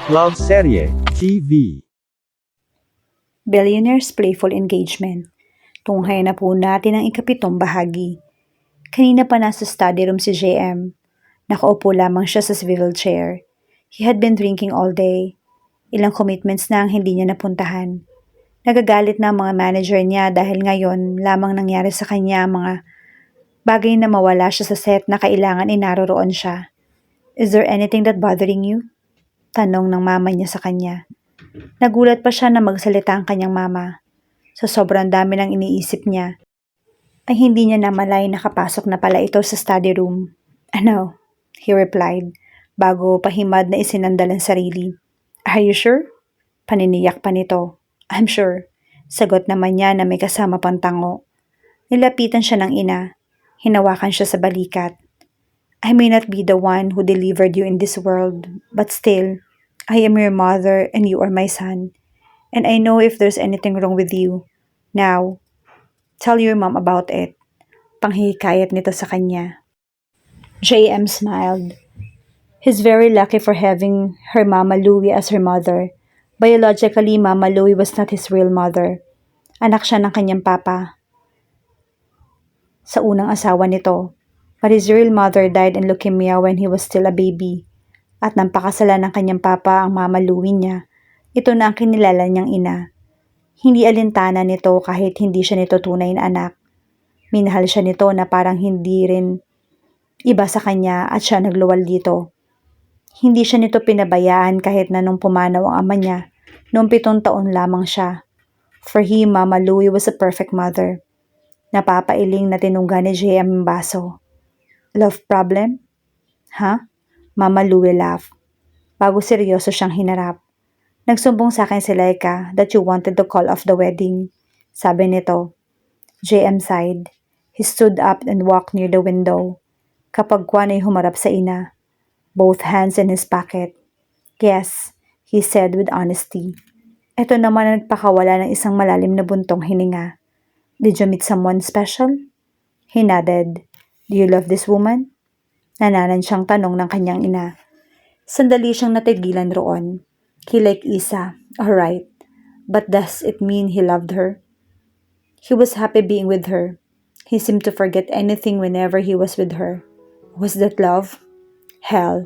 Love Serye TV. Billionaire's Playful Engagement. Tunghayan na po natin ang ikapitong bahagi. Kanina pa nasa study room si JM. Nakaupo lamang siya sa swivel chair. He had been drinking all day. Ilang commitments na ang hindi niya napuntahan. Nagagalit na ang mga manager niya dahil ngayon lamang nangyari sa kanya ang mga bagay na mawala siya sa set na kailangan inaroroon siya. Is there anything that bothering you? Tanong ng mama niya sa kanya. Nagulat pa siya na magsalita ang kanyang mama. Sa sobrang dami ng iniisip niya, ay hindi niya namalay nakapasok na pala ito sa study room. Ano? He replied, bago pahimad na isinandal ang sarili. Are you sure? Paniniyak pa nito. I'm sure. Sagot naman niya na may kasama pang tango. Nilapitan siya ng ina. Hinawakan siya sa balikat. I may not be the one who delivered you in this world, but still, I am your mother and you are my son. And I know if there's anything wrong with you. Now, tell your mom about it. Panghihikayat nito sa kanya. JM smiled. He's very lucky for having her Mama Louie as her mother. Biologically, Mama Louie was not his real mother. Anak siya ng kanyang papa sa unang asawa nito. But his real mother died in leukemia when he was still a baby. At nang pakasalan ng kanyang papa ang Mama Louie niya, ito na ang kinilala niyang ina. Hindi alintana nito kahit hindi siya nito tunay na anak. Minahal siya nito na parang hindi rin iba sa kanya at siya nagluwal dito. Hindi siya nito pinabayaan kahit na nung pumanaw ang ama niya, noong 7 taon lamang siya. For him, Mama Louie was a perfect mother. Napapailing na tinungga ni JM ang baso. Love problem? Huh? Mama Louie laughed. Bago seryoso siyang hinarap. Nagsumbong sa akin si Laika that you wanted to call off the wedding. Sabi nito. JM sighed. He stood up and walked near the window. Kapag Kwan ay humarap sa ina. Both hands in his pocket. Yes, he said with honesty. Ito naman ang nagpakawala ng isang malalim na buntong hininga. Did you meet someone special? He nodded. Do you love this woman? Nananan siyang tanong ng kanyang ina. Sandali siyang natigilan roon. He liked Isa, alright. But does it mean he loved her? He was happy being with her. He seemed to forget anything whenever he was with her. Was that love? Hell,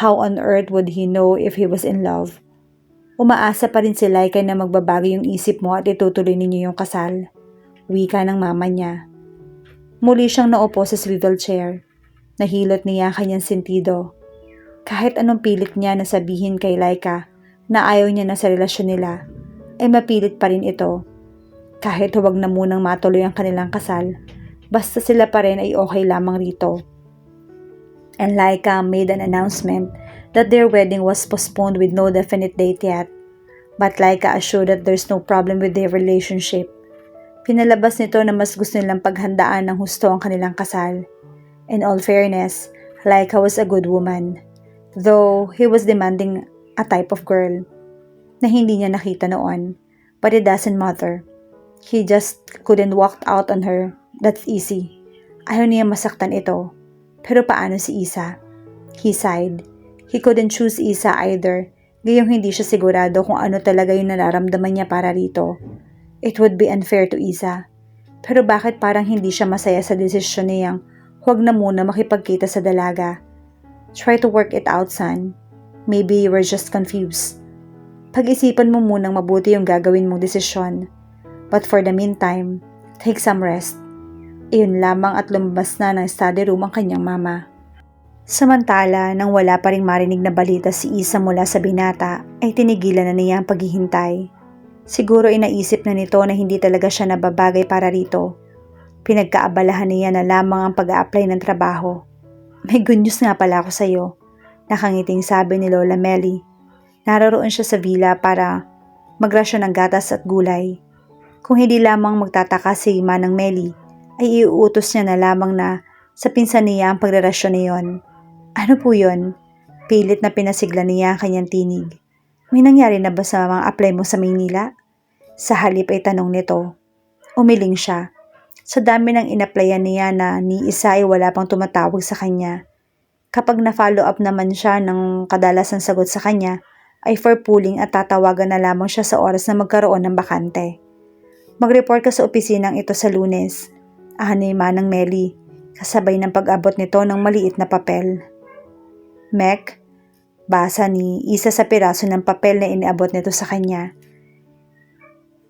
how on earth would he know if he was in love? Umaasa pa rin si Laika na magbabago yung isip mo at itutuloy ninyo yung kasal. Wika ng mama niya. Muli siyang naupo sa swivel chair. Nahilot niya ang kanyang sentido. Kahit anong pilit niya na sabihin kay Laika na ayaw niya na sa relasyon nila, ay mapilit pa rin ito. Kahit huwag na munang matuloy ang kanilang kasal, basta sila pa rin ay okay lamang rito. And Laika made an announcement that their wedding was postponed with no definite date yet. But Laika assured that there's no problem with their relationship. Pinalabas nito na mas gusto nilang paghandaan ng husto ang kanilang kasal. In all fairness, Laika was a good woman, though he was demanding a type of girl na hindi niya nakita noon. But it doesn't matter. He just couldn't walk out on her. That's easy. Ayaw niya masaktan ito. Pero paano si Isa? He sighed. He couldn't choose Isa either, gayong hindi siya sigurado kung ano talaga yung nararamdaman niya para rito. It would be unfair to Isa. Pero bakit parang hindi siya masaya sa desisyon niyang huwag na muna makipagkita sa dalaga? Try to work it out, son. Maybe you were just confused. Pag-isipan mo munang mabuti yung gagawin mong desisyon. But for the meantime, take some rest. Iyon lamang at lumabas na ng study room ang kanyang mama. Samantala, nang wala pa ring marinig na balita si Isa mula sa binata, ay tinigilan na niya ang paghihintay. Siguro inaisip na nito na hindi talaga siya nababagay para rito. Pinagkaabalahan niya na lamang ang pag-a-apply ng trabaho. May good news nga pala ako sa'yo. Nakangiting sabi ni Lola Melly. Naroroon siya sa villa para magrasyon ng gatas at gulay. Kung hindi lamang magtataka si Manang Melly, ay iuutos niya na lamang na sa pinsan niya ang pagrarasyon niyon. Ano po yun? Pilit na pinasigla niya ang kanyang tinig. May nangyari na ba sa mga apply mo sa Maynila? Sa halip ay tanong nito. Umiling siya. Sa dami ng inaplayan niya na ni Isa ay wala pang tumatawag sa kanya. Kapag na-follow up naman siya ng kadalasang sagot sa kanya, ay for pooling at tatawagan na lamang siya sa oras na magkaroon ng bakante. Mag-report ka sa opisinang ito sa Lunes, ni Manang Melly, kasabay ng pag-abot nito ng maliit na papel. Mek, basa ni Isa sa piraso ng papel na iniabot nito sa kanya.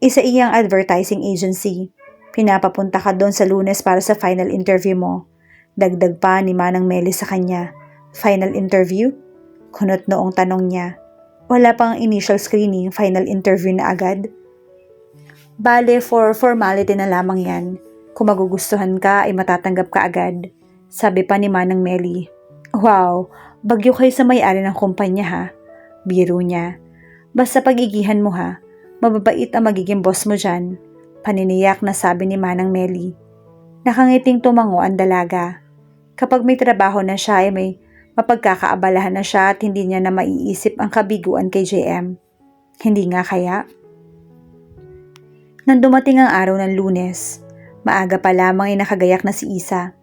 Isa iyang advertising agency. Pinapapunta ka doon sa Lunes para sa final interview mo. Dagdag pa ni Manang Melly sa kanya. Final interview? Kunot noong tanong niya. Wala pang initial screening, final interview na agad? Bale, for formality na lamang yan. Kung magugustuhan ka ay matatanggap ka agad. Sabi pa ni Manang Melly. Wow, bagyo kayo sa may-ari ng kumpanya ha. Biro niya. Basta pag-igihan mo ha. Mababait ang magiging boss mo dyan. Paniniyak na sabi ni Manang Melly. Nakangiting tumango ang dalaga. Kapag may trabaho na siya ay may mapagkakaabalahan na siya at hindi niya na maiisip ang kabiguan kay JM. Hindi nga kaya? Nang dumating ang araw ng Lunes, maaga pa lamang ay nakagayak na si Isa.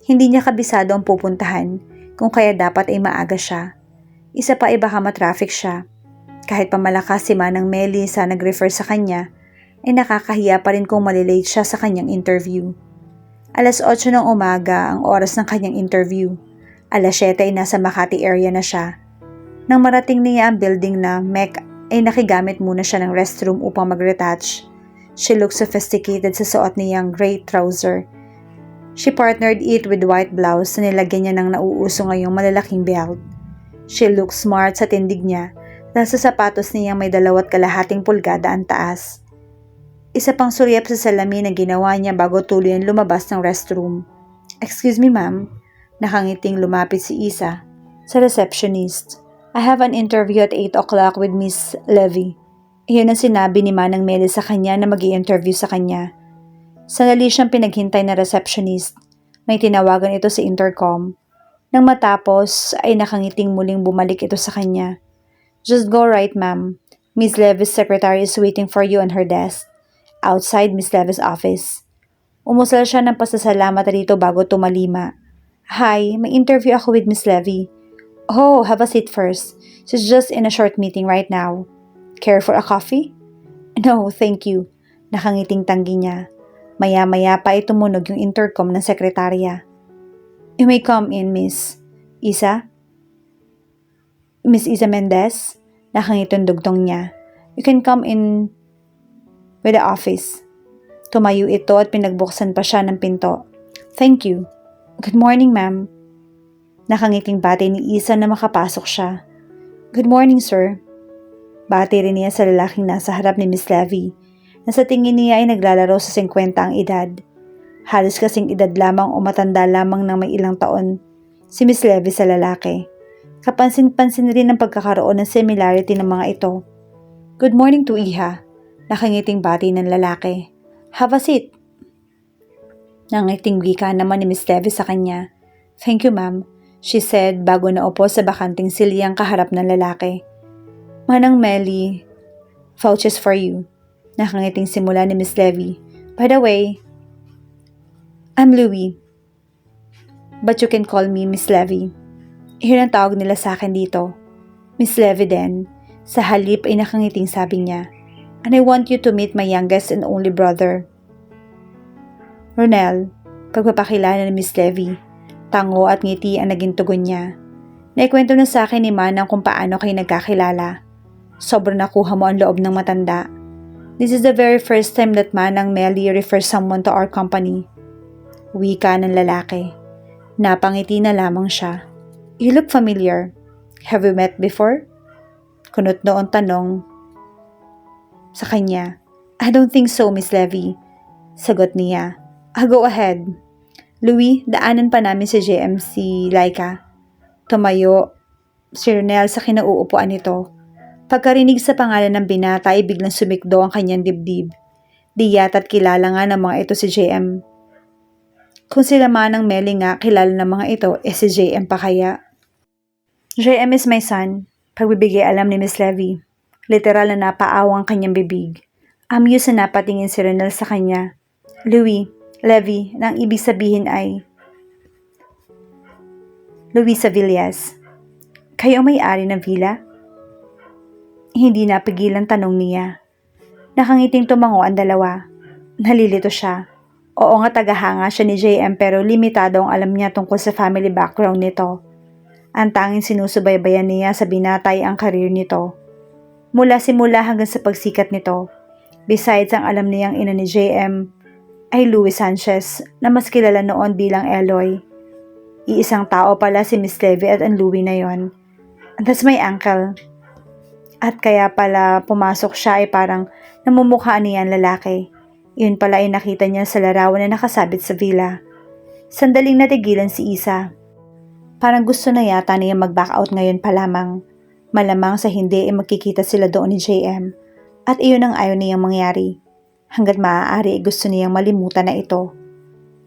Hindi niya kabisado ang pupuntahan kung kaya dapat ay maaga siya. Isa pa ay baka matraffic siya. Kahit pa malakas si Manang Melly sa nag-refer sa kanya, ay nakakahiya pa rin kung malilate siya sa kanyang interview. Alas 8 ng umaga ang oras ng kanyang interview. Alas 7 ay nasa Makati area na siya. Nang marating niya ang building na Mek ay nakigamit muna siya ng restroom upang mag-retouch. She looked sophisticated sa suot niyang gray trouser. She partnered it with white blouse na nilagyan niya ng nauuso ngayong malalaking belt. She looked smart sa tindig niya dahil sa sapatos niyang may 2.5 pulgada ang taas. Isa pang suryap sa salamin na ginawa niya bago tuluyan lumabas ng restroom. Excuse me ma'am, nakangiting lumapit si Isa sa receptionist. I have an interview at 8 o'clock with Miss Levy. Iyon ang sinabi ni Manang Melly sa kanya na mag-i-interview sa kanya. Sandali siyang pinaghintay na receptionist. May tinawagan ito sa intercom. Nang matapos ay nakangiting muling bumalik ito sa kanya. Just go right ma'am. Miss Levy's secretary is waiting for you on her desk. Outside Miss Levy's office. Umusal siya ng pasasalamat rito bago tumalima. Hi, may interview ako with Miss Levy. Oh, have a seat first. She's just in a short meeting right now. Care for a coffee? No, thank you. Nakangiting tanggi niya. Maya-maya pa ay tumunog yung intercom ng sekretarya. You may come in, Miss Isa? Miss Isa Mendez? Nakangitong dugtong niya. You can come in with the office. Tumayo ito at pinagbuksan pa siya ng pinto. Thank you. Good morning, ma'am. Nakangiting bati ni Isa na makapasok siya. Good morning, sir. Bati rin niya sa lalaking nasa harap ni Miss Levy, na sa tingin niya ay naglalaro sa 50 ang edad. Halos kasing edad lamang o matanda lamang ng may ilang taon si Miss Levy sa lalaki. Kapansin-pansin rin ang pagkakaroon ng similarity ng mga ito. Good morning to Iha. Nakangiting bati ng lalaki. Have a seat. Nangiting wika naman ni Miss Levy sa kanya. Thank you ma'am, she said bago naupo sa bakanting silyang kaharap ng lalaki. Manang Melly, vouches for you. Nakangiting simula ni Miss Levy. By the way, I'm Louie. But you can call me Miss Levy. Iyon ang tawag nila sa akin dito. Miss Levy din. Sa halip ay nakangiting sabi niya. And I want you to meet my youngest and only brother. Ronel, pagpapakilala ni Miss Levy. Tango at ngiti ang naging tugon niya. Naikwento na sa akin ni Manang kung paano kayo nagkakilala. Sobrang nakuha mo ang loob ng matanda. This is the very first time that Manang Melly refers someone to our company. Wika ng lalaki. Napangiti na lamang siya. You look familiar. Have we met before? Kunot noong tanong sa kanya. I don't think so, Miss Levy. Sagot niya. Go ahead. Louie, daanan pa namin si JMC Laika. Tumayo si Ronel sa kinauupuan nito. Pagkarinig sa pangalan ng binata ay biglang sumikdo ang kanyang dibdib. Di yata't kilala nga ng mga ito si JM. Kung sila Manang Melly nga kilala ng mga ito, si JM pa kaya? JM is my son. Pagbibigay alam ni Miss Levy. Literal na napaawang kanyang bibig. Amused na napatingin si Ronel sa kanya. Louie, Levy, na ang ibig sabihin ay Luisa Villas. Kayo ang may-ari ng villa? Hindi napigilan tanong niya. Nakangiting tumango ang dalawa. Nalilito siya. Oo nga, tagahanga siya ni JM pero limitado ang alam niya tungkol sa family background nito. Ang tanging sinusubaybayan niya sa binatay ang karir nito. Mula simula hanggang sa pagsikat nito. Besides, ang alam niyang ina ni JM ay Louis Sanchez na mas kilala noon bilang Eloy. Iisang tao pala si Miss Levy at ang Louie na yon. That's my uncle. At kaya pala pumasok siya ay parang namumukha niya ang lalaki. Iyon pala ay nakita niya sa larawan na nakasabit sa villa. Sandaling natigilan si Isa. Parang gusto na yata niya mag-back out ngayon pa lamang. Malamang sa hindi ay magkikita sila doon ni JM. At iyon ang ayaw niyang mangyari. Hanggat maaari ay gusto niyang malimutan na ito.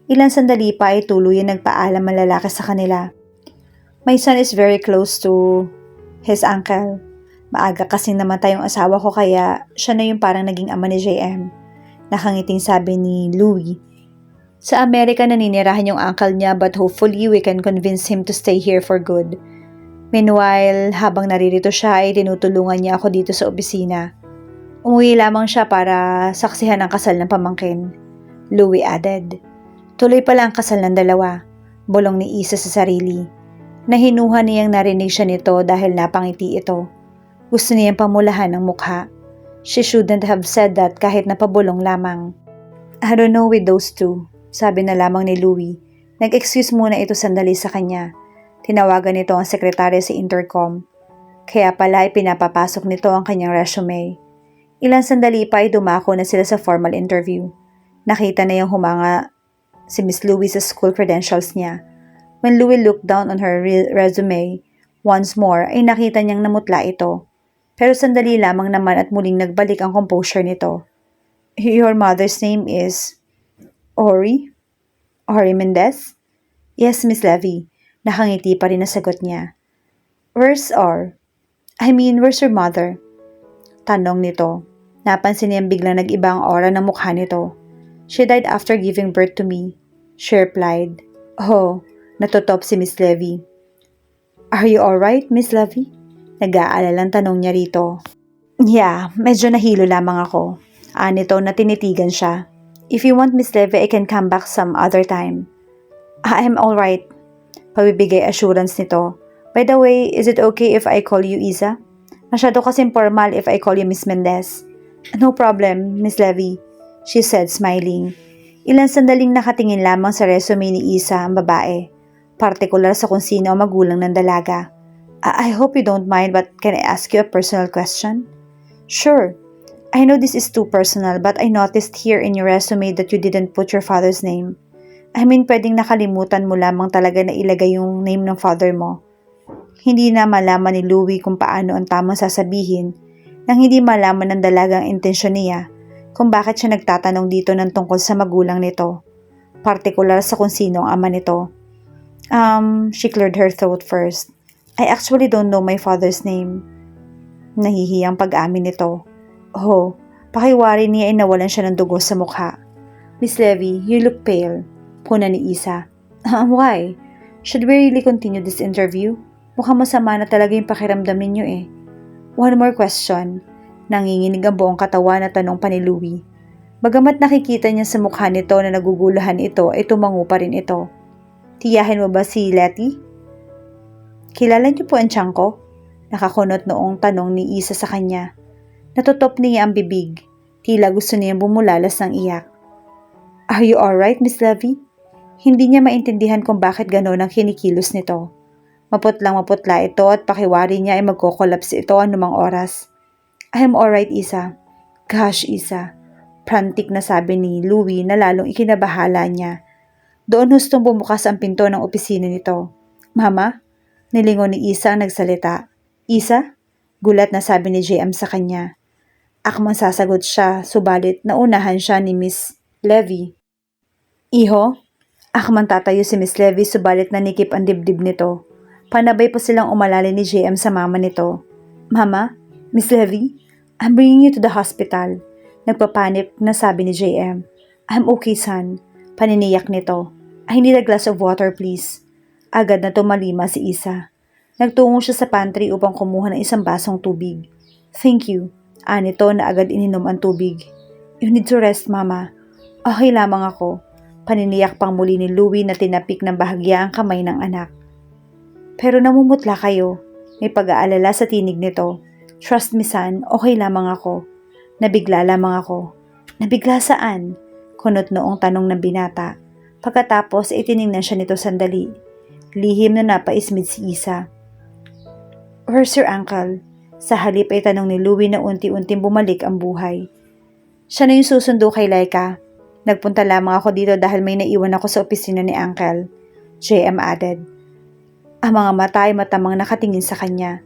Ilang sandali pa ay tuluyan nagpaalam ang lalaki sa kanila. My son is very close to his uncle. Maaga kasing namatay yung asawa ko kaya siya na yung parang naging ama ni JM. Nakangiting sabi ni Louie. Sa Amerika naninirahan yung uncle niya but hopefully we can convince him to stay here for good. Meanwhile, habang naririto siya ay tinutulungan niya ako dito sa opisina. Umuwi lamang siya para saksihan ang kasal ng pamangkin. Louie added. Tuloy pala ang kasal ng dalawa. Bulong ni Isa sa sarili. Nahinuha niyang narinig siya nito dahil napangiti ito. Gusto niyang pamulahan ng mukha. She shouldn't have said that kahit napabulong lamang. I don't know with those two, sabi na lamang ni Louie. Nag-excuse muna ito sandali sa kanya. Tinawagan nito ang sekretarya sa intercom. Kaya pala ay pinapapasok nito ang kanyang resume. Ilang sandali pa ay dumako na sila sa formal interview. Nakita na yung humanga si Miss Louie sa school credentials niya. When Louie looked down on her resume, once more ay nakita niyang namutla ito. Pero sandali lamang naman at muling nagbalik ang composure nito. Your mother's name is Ori? Ori Mendez? Yes, Miss Levy. Nakangiti pa rin na sagot niya. Where's where's your mother? Tanong nito. Napansin niyang biglang nag-iba ang aura ng mukha nito. She died after giving birth to me, she replied. Oh, natutop si Miss Levy. Are you alright, Miss Levy? Nag-aalalang tanong niya rito. Yeah, medyo nahilo lamang ako. Nito na tinitigan siya. If you want, Miss Levy, I can come back some other time. I'm alright. Pabibigay assurance nito. By the way, is it okay if I call you Isa? Masyado kasing formal if I call you Miss Mendez. No problem, Miss Levy, she said smiling. Ilang sandaling nakatingin lamang sa resume ni Isa ang babae. Partikular sa kung sino ang magulang ng dalaga. I hope you don't mind but can I ask you a personal question? Sure. I know this is too personal but I noticed here in your resume that you didn't put your father's name. I mean, pwedeng nakalimutan mo lamang talaga na ilagay yung name ng father mo. Hindi na malaman ni Louie kung paano ang tamang sasabihin nang hindi malaman ng dalagang intensyon niya kung bakit siya nagtatanong dito ng tungkol sa magulang nito. Partikular sa kung sino ang ama nito. She cleared her throat first. I actually don't know my father's name. Nahihiyang pag-amin nito. Oh, pakiwari niya ay nawalan siya ng dugo sa mukha. Miss Levy, you look pale. Puna ni Isa. Why? Should we really continue this interview? Mukhang masama na talaga yung pakiramdam ninyo eh. One more question. Nanginginig ang buong katawan na tanong pa ni Louie. Bagamat nakikita niya sa mukha nito na naguguluhan ito ay tumango pa rin ito. Tiyahin mo ba si Letty? Kilala niyo po ang tiyang ko? Nakakunot noong tanong ni Isa sa kanya. Natutop niya ang bibig. Tila gusto niyang bumulalas ng iyak. Are you alright, Miss Levy? Hindi niya maintindihan kung bakit gano'n ang kinikilos nito. Maputla ito at pakiwari niya ay magko-collapse ito anumang oras. I am alright, Isa. Gosh, Isa. Frantic na sabi ni Louie na lalong ikinabahala niya. Doon hustong bumukas ang pinto ng opisina nito. Mama? Nilingon ni Isa ang nagsalita. Isa? Gulat na sabi ni JM sa kanya. Akmang sasagot siya, subalit naunahan siya ni Miss Levy. Iho? Akmang tatayo si Miss Levy, subalit nanikip ang dibdib nito. Panabay pa silang umalali ni JM sa mama nito. Mama? Miss Levy? I'm bringing you to the hospital. Nagpapanip na sabi ni JM. I'm okay, son. Paniniyak nito. I need a glass of water, please. Agad na tumalima si Isa. Nagtungo siya sa pantry upang kumuha ng isang basong tubig. Thank you. Nito na agad ininom ang tubig. You need to rest, Mama. Okay lamang ako. Paniniyak pang muli ni Louie na tinapik ng bahagya ang kamay ng anak. Pero namumutla kayo. May pag-aalala sa tinig nito. Trust me, son, okay lamang ako. Nabigla lamang ako. Nabigla saan? Kunot noong tanong ng binata. Pagkatapos ay tiningnan siya nito sandali. Lihim na napaismid si Isa. Where's your uncle? Sa halip ay tanong ni Louie na unti-unting bumalik ang buhay. Siya na yung susundo kay Laika. Nagpunta lamang ako dito dahil may naiwan ako sa opisina ni Uncle. JM added. Ang mga mata ay matamang nakatingin sa kanya.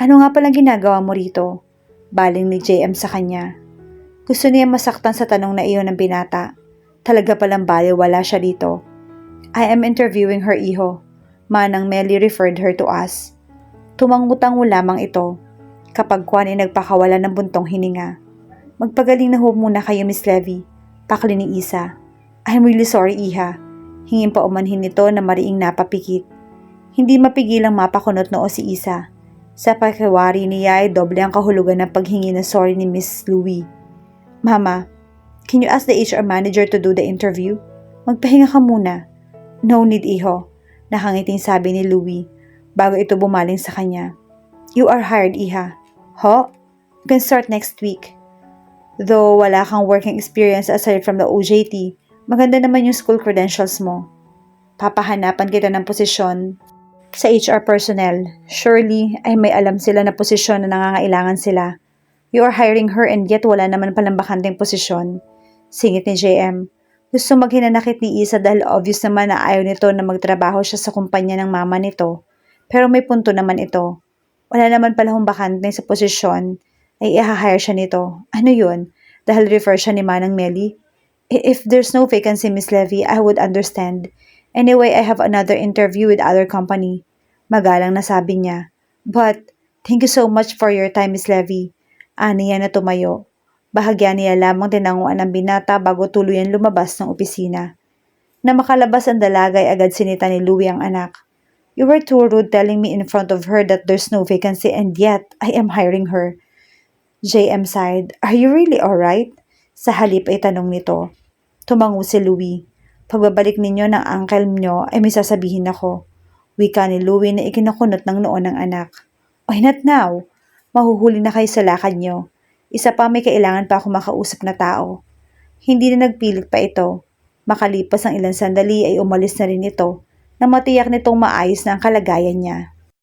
Ano nga palang ginagawa mo rito? Baling ni JM sa kanya. Gusto niya masaktan sa tanong na iyon ng binata. Talaga palang baliwala siya dito. I am interviewing her iho. Manang Melly referred her to us. Tumangutang lamang ito. Kapag Kwan ay nagpakawala ng buntong hininga. Magpagaling na ho muna kayo, Miss Levy. Pakli ni Isa. I'm really sorry, Iha. Hingin pa umanhin nito na mariing napapikit. Hindi mapigilang mapakunot noo si Isa. Sa pakiwari niya ay doble ang kahulugan ng paghingi na sorry ni Miss Louie. Mama, can you ask the HR manager to do the interview? Magpahinga ka muna. No need, Iho. Nakangiting sabi ni Louie bago ito bumaling sa kanya. You are hired, Iha. Ho? You can start next week. Though wala kang working experience aside from the OJT, maganda naman yung school credentials mo. Papahanapan kita ng posisyon sa HR personnel. Surely ay may alam sila na posisyon na nangangailangan sila. You are hiring her and yet wala naman palang bakanteng posisyon. Singit ni JM. Gusto maghinanakit ni Isa dahil obvious naman na ayaw nito na magtrabaho siya sa kumpanya ng mama nito. Pero may punto naman ito. Wala naman pala kung bakante sa posisyon ay i-hire siya nito. Ano yun? Dahil refer siya ni Manang Melly? If there's no vacancy, Miss Levy, I would understand. Anyway, I have another interview with other company. Magalang na sabi niya. But, thank you so much for your time, Miss Levy. Niya na tumayo. Bahagya niya lamang tinanguan ng binata bago tuluyan lumabas ng opisina. Na makalabas ang dalagay agad sinita ni Louie ang anak. You were too rude telling me in front of her that there's no vacancy and yet I am hiring her. JM sighed. Are you really alright? Sa halip ay tanong nito. Tumango si Louie. Pagbabalik ninyo ng uncle nyo ay may sasabihin ako. Wika ni Louie na ikinakunot ng noon ng anak. Why not now? Mahuhuli na kayo sa lakad nyo. Isa pa may kailangan pa ako makausap na tao. Hindi na nagpilit pa ito. Makalipas ang ilang sandali ay umalis na rin ito na matiyak nitong maayos na ang kalagayan niya.